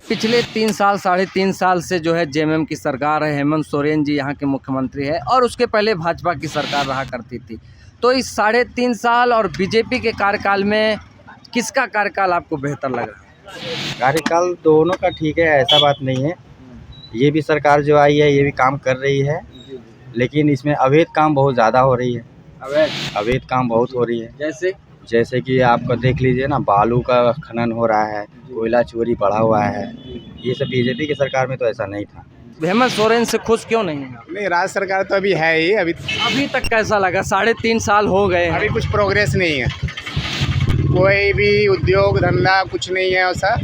पिछले 3 साल, साढ़े 3 साल से जो है जेएमएम की सरकार है, हेमंत सोरेन जी यहाँ के मुख्यमंत्री है और उसके पहले भाजपा की सरकार रहा करती थी। तो इस साढ़े 3 साल और बीजेपी के कार्यकाल में किसका कार्यकाल आपको बेहतर लगा? कार्यकाल दोनों का ठीक है, ऐसा बात नहीं है। ये भी सरकार जो आई है ये भी काम कर रही है, लेकिन इसमें अवैध काम बहुत ज़्यादा हो रही है। अवैध काम बहुत हो रही है। जैसे कि आपका देख लीजिए ना, बालू का खनन हो रहा है, कोयला चोरी बढ़ा हुआ है। ये सब बीजेपी की सरकार में तो ऐसा नहीं था। हेमंत सोरेन से खुश क्यों नहीं है? नहीं, राज्य सरकार तो अभी है ही। अभी तक कैसा लगा? 3.5 साल हो गए हैं। अभी कुछ प्रोग्रेस नहीं है, कोई भी उद्योग धंधा कुछ नहीं है, ऐसा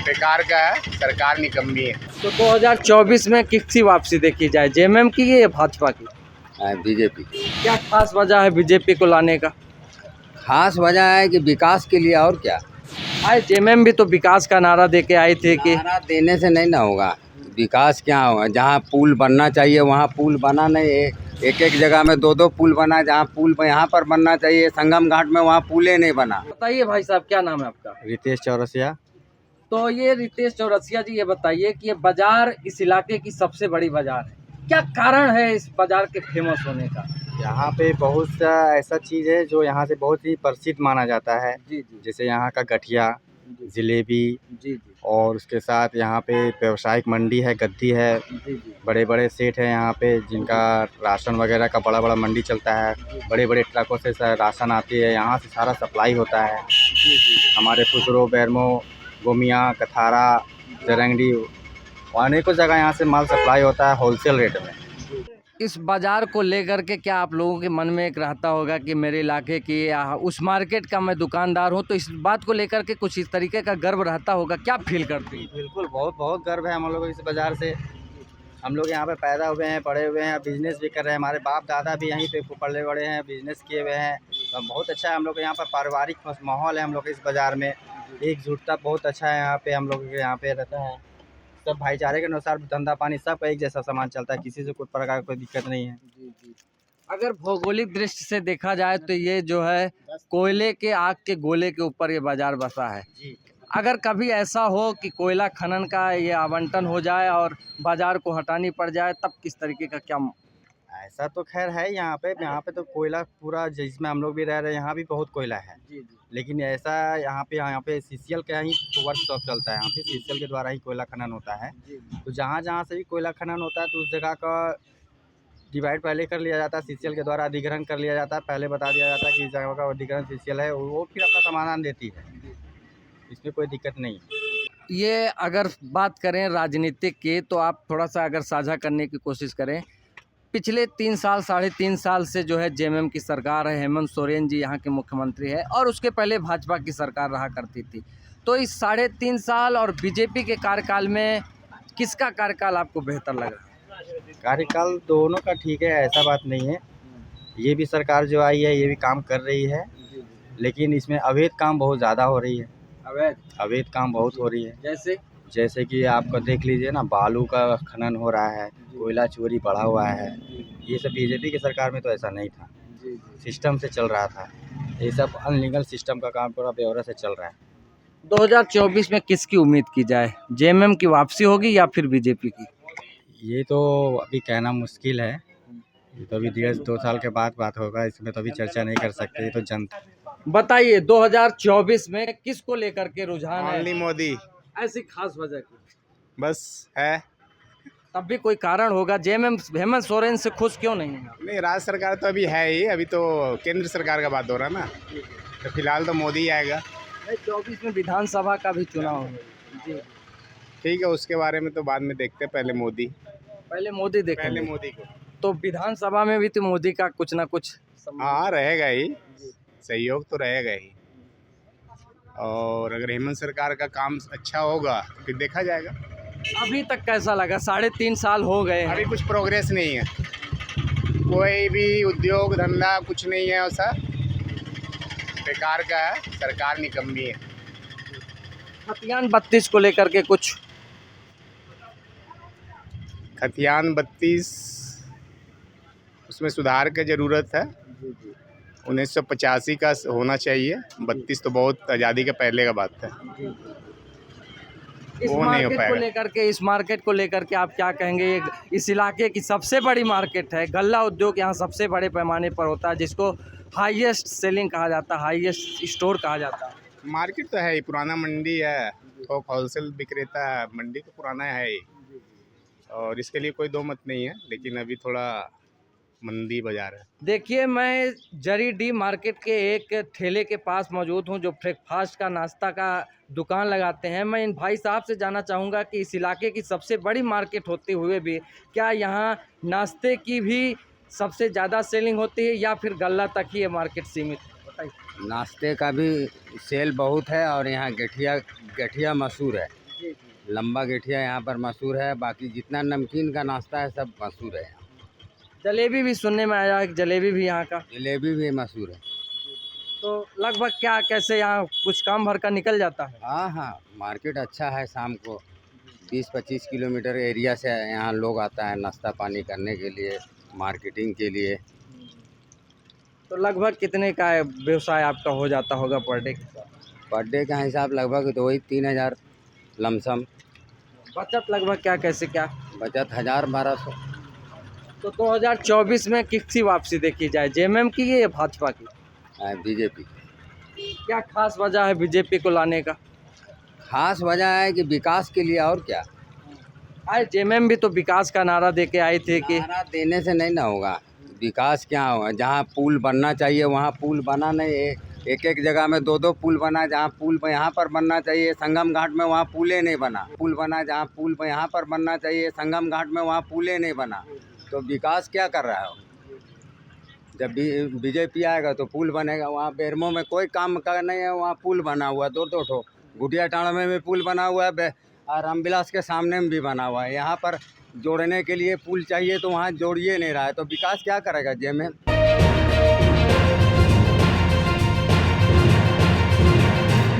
बेकार का है, सरकार निकम्मी है। तो 2024 में किसकी वापसी देखी जाए, जेएमएम की या भाजपा की? बीजेपी क्या खास वजह है बीजेपी को लाने का? खास वजह है कि विकास के लिए, और क्या। आए जेएमएम भी तो विकास का नारा दे के आए थे कि नारा देने से नहीं ना होगा, विकास क्या होगा। जहाँ पुल बनना चाहिए वहाँ पुल बना नहीं है। एक एक जगह में 2-2 पुल बना, जहाँ पुल यहाँ पर बनना चाहिए संगम घाट में, वहाँ पुले नहीं बना। बताइए भाई साहब, क्या नाम है आपका? रितेश चौरसिया। तो ये रितेश चौरसिया जी, ये बताइए कि ये बाजार इस इलाके की सबसे बड़ी बाजार है, क्या कारण है इस बाजार के फेमस होने का? यहाँ पे बहुत सा ऐसा चीज़ है जो यहाँ से बहुत ही प्रसिद्ध माना जाता है। जी। जैसे यहाँ का गठिया, जलेबी, जी। और उसके साथ यहाँ पे व्यावसायिक मंडी है, गद्दी है। जी। बड़े बड़े सेठ हैं यहाँ पे, जिनका राशन वगैरह का बड़ा बड़ा मंडी चलता है। बड़े बड़े ट्रकों से राशन आती है, यहाँ से सारा सप्लाई होता है। हमारे खुसरो, बैरमो, गोमिया, कथारा, जरंगडी, अनेकों जगह यहाँ से माल सप्लाई होता है होलसेल रेट में। इस बाजार को लेकर के क्या आप लोगों के मन में एक रहता होगा कि मेरे इलाके की या उस मार्केट का मैं दुकानदार हूं, तो इस बात को लेकर के कुछ इस तरीके का गर्व रहता होगा, क्या फील करते हैं? बिल्कुल, बहुत बहुत गर्व है हम लोग इस बाज़ार से। हम लोग यहाँ पे पैदा हुए हैं, बड़े हुए हैं, बिज़नेस भी कर रहे हैं। हमारे बाप दादा भी यहीं पे पले बड़े हैं, बिज़नेस किए हुए हैं। तो बहुत अच्छा है हम लोग यहाँ पर, पारिवारिक माहौल है हम लोग इस बाज़ार में। एकजुटता बहुत अच्छा है यहाँ पे, हम लोग यहाँ पे रहता है। सब भाईचारे के अनुसार धंधा पानी सब एक जैसा सामान चलता है, किसी से कोई प्रकार की कोई दिक्कत नहीं है। अगर भौगोलिक दृष्टि से देखा जाए तो ये जो है कोयले के आग के गोले के ऊपर ये बाजार बसा है। अगर कभी ऐसा हो कि कोयला खनन का ये आवंटन हो जाए और बाजार को हटानी पड़ जाए, तब किस तरीके का क्या? ऐसा तो खैर है यहाँ पे तो कोयला पूरा, जिसमें हम लोग भी रह रहे हैं यहाँ भी बहुत कोयला है। लेकिन ऐसा यहाँ पे सीसीएल का ही वर्कशॉप चलता है, यहाँ पे सीसीएल के द्वारा ही कोयला खनन होता है। तो जहाँ से भी कोयला खनन होता है तो उस जगह का डिवाइड पहले कर लिया जाता है, सीसीएल के द्वारा अधिग्रहण कर लिया जाता है। पहले बता दिया जाता है कि इस जगह का अधिग्रहण सीसीएल है, वो फिर अपना समाधान देती है, इसमें कोई दिक्कत नहीं है। ये अगर बात करें राजनीतिक की, तो आप थोड़ा सा अगर साझा करने की कोशिश करें। पिछले 3 साल, साढ़े 3 साल से जो है जेएमएम की सरकार है, हेमंत सोरेन जी यहाँ के मुख्यमंत्री है और उसके पहले भाजपा की सरकार रहा करती थी। तो इस 3.5 साल और बीजेपी के कार्यकाल में किसका कार्यकाल आपको बेहतर लगा? कार्यकाल दोनों का ठीक है, ऐसा बात नहीं है। ये भी सरकार जो आई है ये भी काम कर रही है, लेकिन इसमें अवैध काम बहुत ज़्यादा हो रही है। अवैध काम बहुत हो रही है। जैसे कि आपका देख लीजिए ना, बालू का खनन हो रहा है, कोयला चोरी बढ़ा हुआ है। ये सब बीजेपी की सरकार में तो ऐसा नहीं था, सिस्टम से चल रहा था। ये सब अनलीगल सिस्टम का काम पूरा बेवरा से चल रहा है। 2024 में किसकी उम्मीद की जाए, जेएमएम की वापसी होगी या फिर बीजेपी की? ये तो अभी कहना मुश्किल है, ये तो अभी 1.5-2 साल के बाद बात होगा, इसमें तो अभी चर्चा नहीं कर सकते। ये तो जनता। बताइए 2024 में किसको लेकर के रुझान है? ओनली मोदी। ऐसी खास वजह की? बस है। तब भी कोई कारण होगा, जेएमएम हेमंत सोरेन से खुश क्यों नहीं है? नहीं, राज्य सरकार तो अभी है ही। अभी तो केंद्र सरकार का बात हो रहा है ना, तो फिलहाल तो मोदी आएगा। 24 में विधानसभा का भी चुनाव है जी। ठीक है, उसके बारे में तो बाद में देखते हैं, पहले मोदी देखेंगे। पहले मोदी को। तो विधानसभा में भी तो मोदी का कुछ ना कुछ हाँ, रहेगा ही, सहयोग तो रहेगा ही। और अगर हेमंत सरकार का काम अच्छा होगा तो फिर देखा जाएगा। अभी तक कैसा लगा? 3.5 साल हो गए हैं। अभी कुछ प्रोग्रेस नहीं है, कोई भी उद्योग धंधा कुछ नहीं है, ऐसा बेकार का है, सरकार निकम्मी है। खतियान 32 को लेकर के कुछ? खतियान 32 उसमें सुधार की ज़रूरत है। 1985 का होना चाहिए, 32 तो बहुत आज़ादी के पहले का बात है। इस वो नहीं हो मार्केट को पाएगा। लेकर के आप क्या कहेंगे? इस इलाके की सबसे बड़ी मार्केट है, गल्ला उद्योग यहाँ सबसे बड़े पैमाने पर होता है, जिसको हाईएस्ट सेलिंग कहा जाता है, हाईएस्ट स्टोर कहा जाता है। मार्केट तो है ही, पुराना मंडी है, थोक होलसेल विक्रेता है, मंडी तो पुराना है ही, और इसके लिए कोई दो मत नहीं है, लेकिन अभी थोड़ा मंदी बाजार है। देखिए, मैं जरीडी मार्केट के एक ठेले के पास मौजूद हूं, जो ब्रेकफास्ट का, नाश्ता का दुकान लगाते हैं। मैं इन भाई साहब से जानना चाहूँगा कि इस इलाके की सबसे बड़ी मार्केट होते हुए भी क्या यहाँ नाश्ते की भी सबसे ज़्यादा सेलिंग होती है, या फिर गल्ला तक ही ये मार्केट सीमित है? बताइए। नाश्ते का भी सेल बहुत है, और यहाँ गठिया मशहूर है। लंबा गठिया यहाँ पर मशहूर है। बाकी जितना नमकीन का नाश्ता है सब मशहूर है। जलेबी भी सुनने में आया है कि जलेबी भी यहाँ का, जलेबी भी मशहूर है। तो लगभग क्या कैसे यहाँ कुछ काम भर का निकल जाता है? हाँ हाँ, मार्केट अच्छा है। शाम को 20-25 किलोमीटर एरिया से यहाँ लोग आता है नाश्ता पानी करने के लिए, मार्केटिंग के लिए। तो लगभग कितने का व्यवसाय आपका हो जाता होगा पर डे? पर डे का हिसाब लगभग तो वही 3000 लमसम। बचत लगभग क्या कैसे क्या? बचत 1000-1200। तो 2024 में किसकी वापसी देखी जाए, जेएमएम की या भाजपा की? बीजेपी। क्या खास वजह है बीजेपी को लाने का? खास वजह है कि विकास के लिए, और क्या। आज जेएमएम भी तो विकास का नारा दे के आई थी कि नारा देने से नहीं ना होगा। विकास क्या होगा? जहाँ पुल बनना चाहिए वहाँ पुल बना नहीं है। एक जगह में 2 पुल बना। जहाँ पुल यहाँ पर बनना चाहिए संगम घाट में, वहाँ पुले नहीं बना। पुल बना जहाँ पुल यहाँ पर बनना चाहिए संगम घाट में, वहाँ पुले नहीं बना। तो विकास क्या कर रहा है? जब बीजेपी आएगा तो पुल बनेगा। वहाँ बेरमो में कोई काम का नहीं है, वहाँ पुल बना हुआ 2 ठो। गुटिया टाणा में भी पुल बना हुआ है, और रामविलास के सामने में भी बना हुआ है। यहाँ पर जोड़ने के लिए पुल चाहिए तो वहाँ जोड़िए नहीं रहा है, तो विकास क्या करेगा जेएमएम?